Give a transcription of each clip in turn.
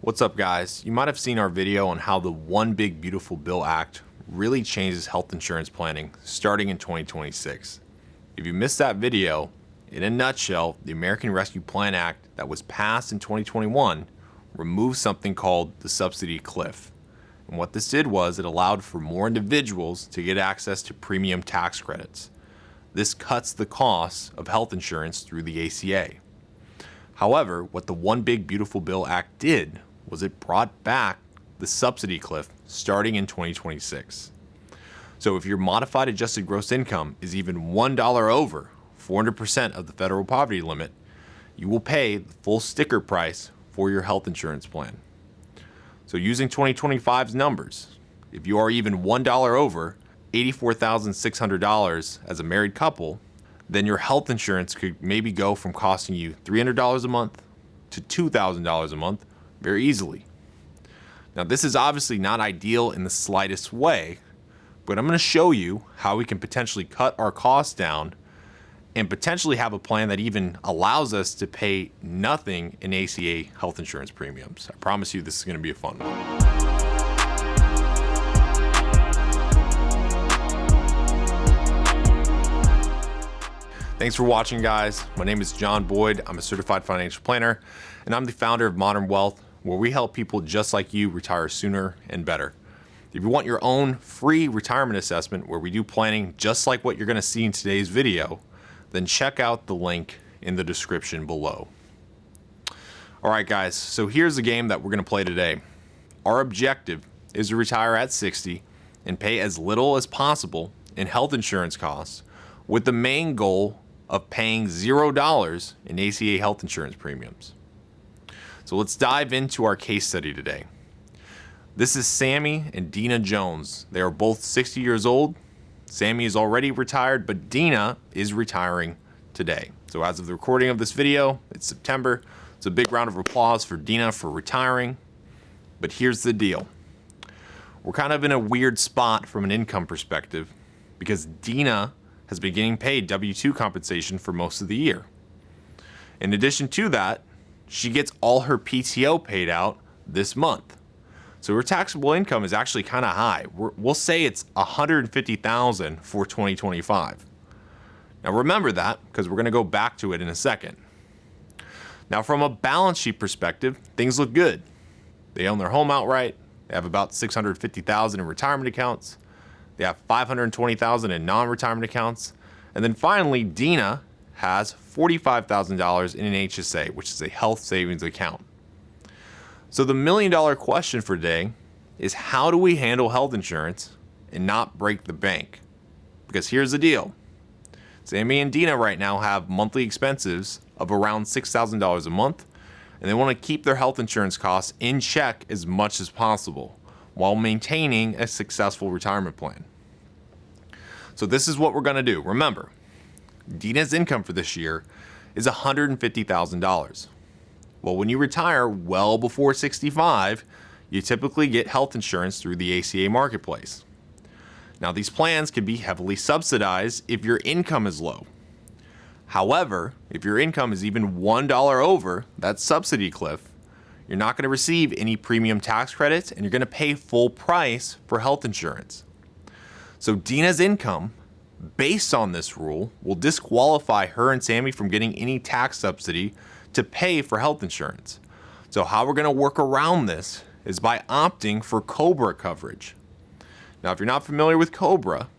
What's up, guys? You might have seen our video on how the One Big Beautiful Bill Act really changes health insurance planning starting in 2026. If you missed that video, in a nutshell, the American Rescue Plan Act that was passed in 2021 removed something called the subsidy cliff. And what this did was it allowed for more individuals to get access to premium tax credits. This cuts the costs of health insurance through the ACA. However, what the One Big Beautiful Bill Act did was it brought back the subsidy cliff starting in 2026. So if your modified adjusted gross income is even $1 over 400% of the federal poverty limit, you will pay the full sticker price for your health insurance plan. So using 2025's numbers, if you are even $1 over $84,600 as a married couple, then your health insurance could maybe go from costing you $300 a month to $2,000 a month very easily. Now, this is obviously not ideal in the slightest way, but I'm going to show you how we can potentially cut our costs down and potentially have a plan that even allows us to pay nothing in ACA health insurance premiums. I promise you this is going to be a fun one. Thanks for watching, guys. My name is John Boyd. I'm a certified financial planner, and I'm the founder of MDRN Wealth, where we help people just like you retire sooner and better. If you want your own free retirement assessment where we do planning just like what you're going to see in today's video, then check out the link in the description below. All right, guys, so here's the game that we're going to play today. Our objective is to retire at 60 and pay as little as possible in health insurance costs, with the main goal of paying $0 in ACA health insurance premiums. So let's dive into our case study today. This is Sammy and Dina Jones. They are both 60 years old. Sammy is already retired, but Dina is retiring today. So as of the recording of this video, it's September. It's a big round of applause for Dina for retiring. But here's the deal. We're kind of in a weird spot from an income perspective because Dina has been getting paid W-2 compensation for most of the year. In addition to that, she gets all her PTO paid out this month. So her taxable income is actually kind of high. We'll say it's $150,000 for 2025. Now remember that because we're going to go back to it in a second. Now from a balance sheet perspective, things look good. They own their home outright. They have about $650,000 in retirement accounts. They have $520,000 in non-retirement accounts. And then finally, Dina has $45,000 in an HSA, which is a health savings account. So the million-dollar question for today is, how do we handle health insurance and not break the bank? Because here's the deal. Sammy and Dina right now have monthly expenses of around $6,000 a month, and they want to keep their health insurance costs in check as much as possible while maintaining a successful retirement plan. So this is what we're going to do. Remember, Dina's income for this year is $150,000. Well, when you retire well before 65, you typically get health insurance through the ACA marketplace. Now, these plans can be heavily subsidized if your income is low. However, if your income is even $1 over that subsidy cliff, you're not going to receive any premium tax credits, and you're going to pay full price for health insurance. So Dina's income, based on this rule, will disqualify her and Sammy from getting any tax subsidy to pay for health insurance. So how we're going to work around this is by opting for COBRA coverage. Now, if you're not familiar with COBRA,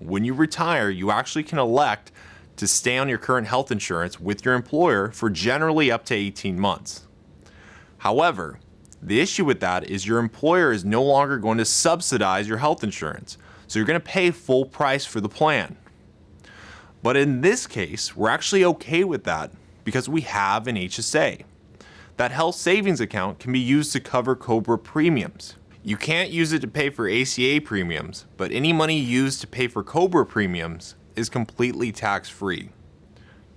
when you retire, you actually can elect to stay on your current health insurance with your employer for generally up to 18 months. However, the issue with that is your employer is no longer going to subsidize your health insurance, so you're going to pay full price for the plan. But in this case, we're actually okay with that because we have an HSA. That health savings account can be used to cover COBRA premiums. You can't use it to pay for ACA premiums, but any money used to pay for COBRA premiums is completely tax-free.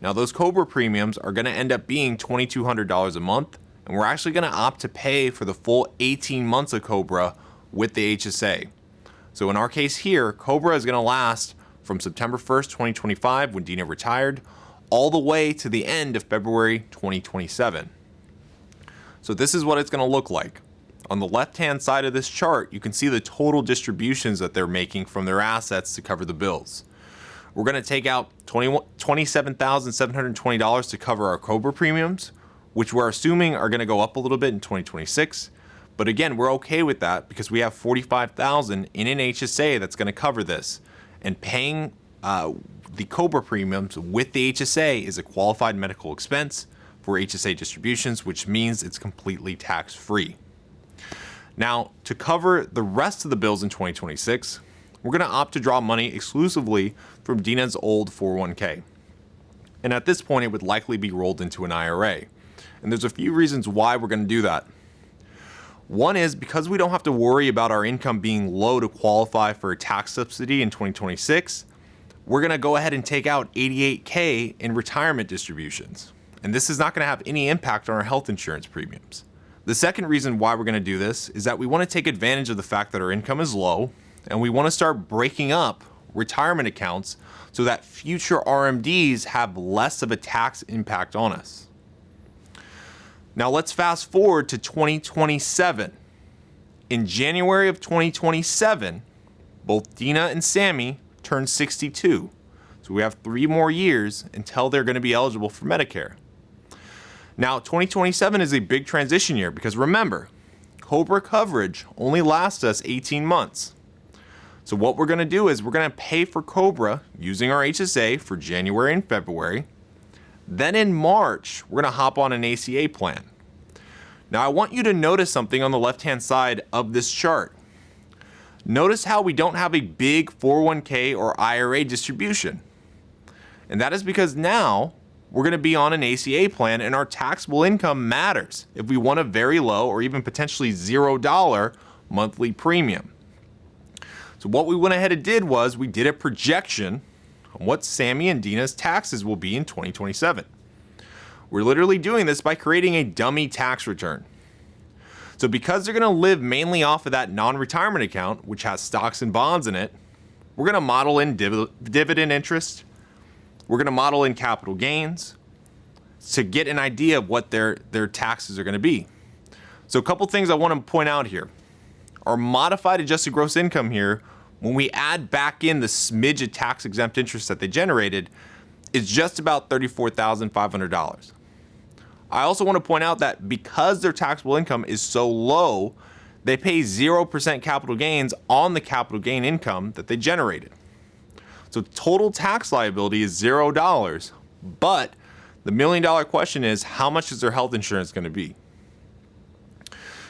Now, those COBRA premiums are going to end up being $2,200 a month, and we're actually going to opt to pay for the full 18 months of COBRA with the HSA. So in our case here, COBRA is going to last from September 1st, 2025, when Dina retired, all the way to the end of February 2027. So this is what it's going to look like. On the left-hand side of this chart, you can see the total distributions that they're making from their assets to cover the bills. We're going to take out $27,720 to cover our COBRA premiums, which we're assuming are going to go up a little bit in 2026. But again, we're okay with that because we have $45,000 in an HSA that's going to cover this. And paying the COBRA premiums with the HSA is a qualified medical expense for HSA distributions, which means it's completely tax-free. Now, to cover the rest of the bills in 2026, we're going to opt to draw money exclusively from Dina's old 401k. And at this point, it would likely be rolled into an IRA. And there's a few reasons why we're going to do that. One is because we don't have to worry about our income being low to qualify for a tax subsidy in 2026, we're going to go ahead and take out $88K in retirement distributions. And this is not going to have any impact on our health insurance premiums. The second reason why we're going to do this is that we want to take advantage of the fact that our income is low, and we want to start breaking up retirement accounts so that future RMDs have less of a tax impact on us. Now let's fast forward to 2027. In January of 2027, both Dina and Sammy turn 62. So we have 3 more years until they're going to be eligible for Medicare. Now, 2027 is a big transition year because remember, COBRA coverage only lasts us 18 months. So what we're going to do is we're going to pay for COBRA using our HSA for January and February. Then in March, we're going to hop on an ACA plan. Now, I want you to notice something on the left-hand side of this chart. Notice how we don't have a big 401k or IRA distribution. And that is because now we're going to be on an ACA plan and our taxable income matters if we want a very low or even potentially $0 monthly premium. So what we went ahead and did was we did a projection on what Sammy and Dina's taxes will be in 2027. We're literally doing this by creating a dummy tax return. So because they're going to live mainly off of that non-retirement account, which has stocks and bonds in it, we're going to model in dividend interest. We're going to model in capital gains to get an idea of what their taxes are going to be. So a couple things I want to point out here. Our modified adjusted gross income here, when we add back in the smidge of tax exempt interest that they generated, is just about $34,500. I also want to point out that because their taxable income is so low, they pay 0% capital gains on the capital gain income that they generated. So total tax liability is $0, but the $1 million question is, how much is their health insurance going to be?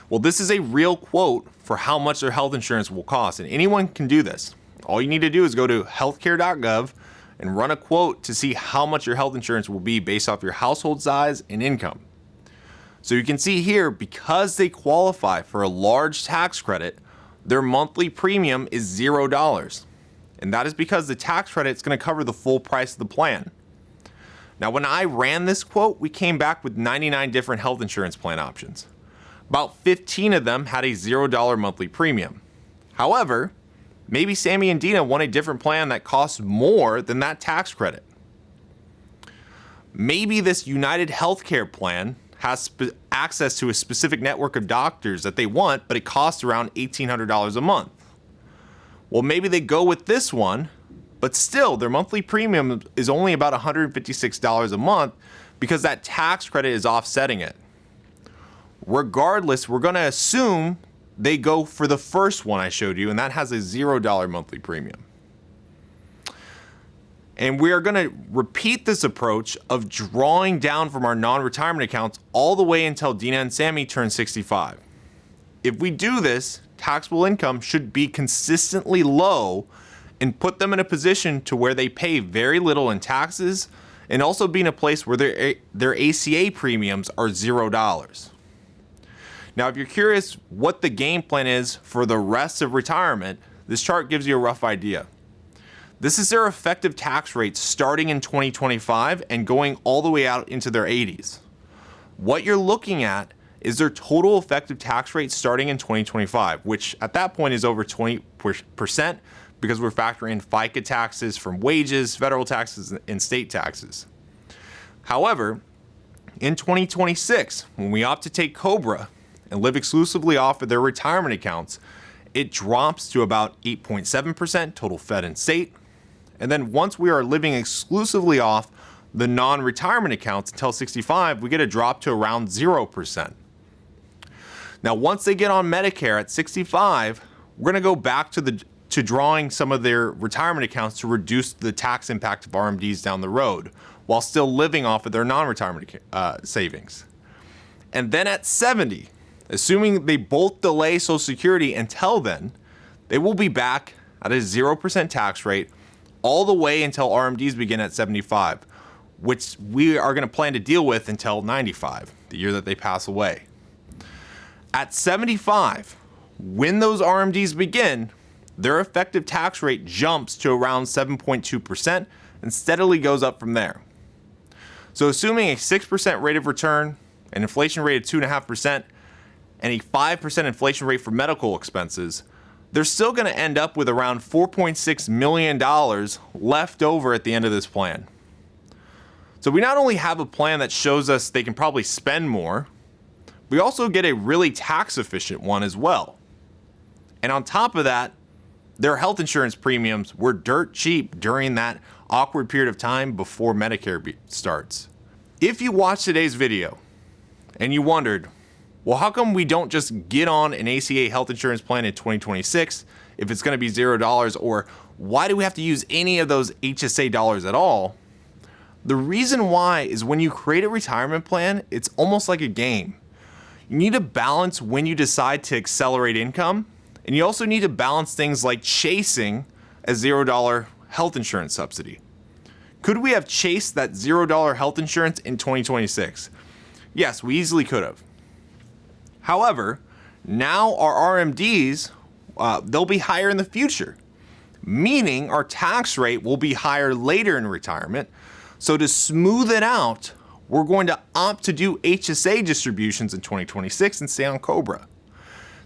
Well, this is a real quote for how much their health insurance will cost, and anyone can do this. All you need to do is go to healthcare.gov and run a quote to see how much your health insurance will be based off your household size and income. So you can see here, because they qualify for a large tax credit, their monthly premium is $0. And that is because the tax credit is going to cover the full price of the plan. Now, when I ran this quote, we came back with 99 different health insurance plan options. About 15 of them had a $0 monthly premium. However, maybe Sammy and Dina want a different plan that costs more than that tax credit. Maybe this United Healthcare plan has access to a specific network of doctors that they want, but it costs around $1,800 a month. Well, maybe they go with this one, but still their monthly premium is only about $156 a month because that tax credit is offsetting it. Regardless, we're going to assume they go for the first one I showed you, and that has a $0 monthly premium. And we are going to repeat this approach of drawing down from our non-retirement accounts all the way until Dina and Sammy turn 65. If we do this, taxable income should be consistently low and put them in a position to where they pay very little in taxes and also be in a place where their ACA premiums are $0. Now, if you're curious what the game plan is for the rest of retirement, this chart gives you a rough idea. This is their effective tax rate starting in 2025 and going all the way out into their 80s. What you're looking at is their total effective tax rate starting in 2025, which at that point is over 20% because we're factoring in FICA taxes from wages, federal taxes, and state taxes. However, In 2026, when we opt to take COBRA and live exclusively off of their retirement accounts, it drops to about 8.7% total Fed and state. And then once we are living exclusively off the non-retirement accounts until 65, we get a drop to around 0%. Now, once they get on Medicare at 65, we're going to go back to drawing some of their retirement accounts to reduce the tax impact of RMDs down the road, while still living off of their non-retirement savings. And then at 70, assuming they both delay Social Security until then, they will be back at a 0% tax rate all the way until RMDs begin at 75, which we are going to plan to deal with until 95, the year that they pass away. At 75, when those RMDs begin, their effective tax rate jumps to around 7.2% and steadily goes up from there. So assuming a 6% rate of return, an inflation rate of 2.5%, and a 5% inflation rate for medical expenses, they're still going to end up with around $4.6 million left over at the end of this plan. So we not only have a plan that shows us they can probably spend more, we also get a really tax efficient one as well. And on top of that, their health insurance premiums were dirt cheap during that awkward period of time before Medicare starts. If you watched today's video and you wondered, well, how come we don't just get on an ACA health insurance plan in 2026 if it's going to be $0, or why do we have to use any of those HSA dollars at all? The reason why is when you create a retirement plan, it's almost like a game. You need to balance when you decide to accelerate income, and you also need to balance things like chasing a $0 health insurance subsidy. Could we have chased that $0 health insurance in 2026? Yes, we easily could have. However, now our RMDs, they'll be higher in the future, meaning our tax rate will be higher later in retirement. So to smooth it out, we're going to opt to do HSA distributions in 2026 and stay on COBRA.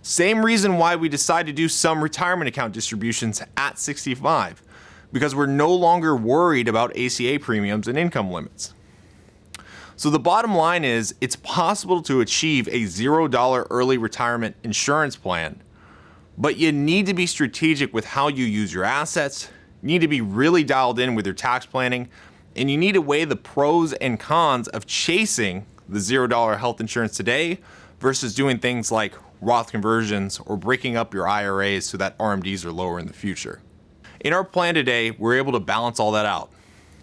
Same reason why we decide to do some retirement account distributions at 65, because we're no longer worried about ACA premiums and income limits. So the bottom line is, it's possible to achieve a $0 early retirement insurance plan, but you need to be strategic with how you use your assets, you need to be really dialed in with your tax planning, and you need to weigh the pros and cons of chasing the $0 health insurance today versus doing things like Roth conversions or breaking up your IRAs so that RMDs are lower in the future. In our plan today, we're able to balance all that out.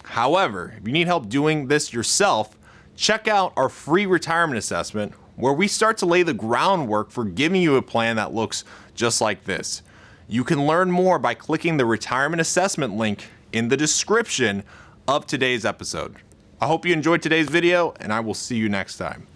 However, if you need help doing this yourself, check out our free retirement assessment, where we start to lay the groundwork for giving you a plan that looks just like this. You can learn more by clicking the retirement assessment link in the description of today's episode. I hope you enjoyed today's video, and I will see you next time.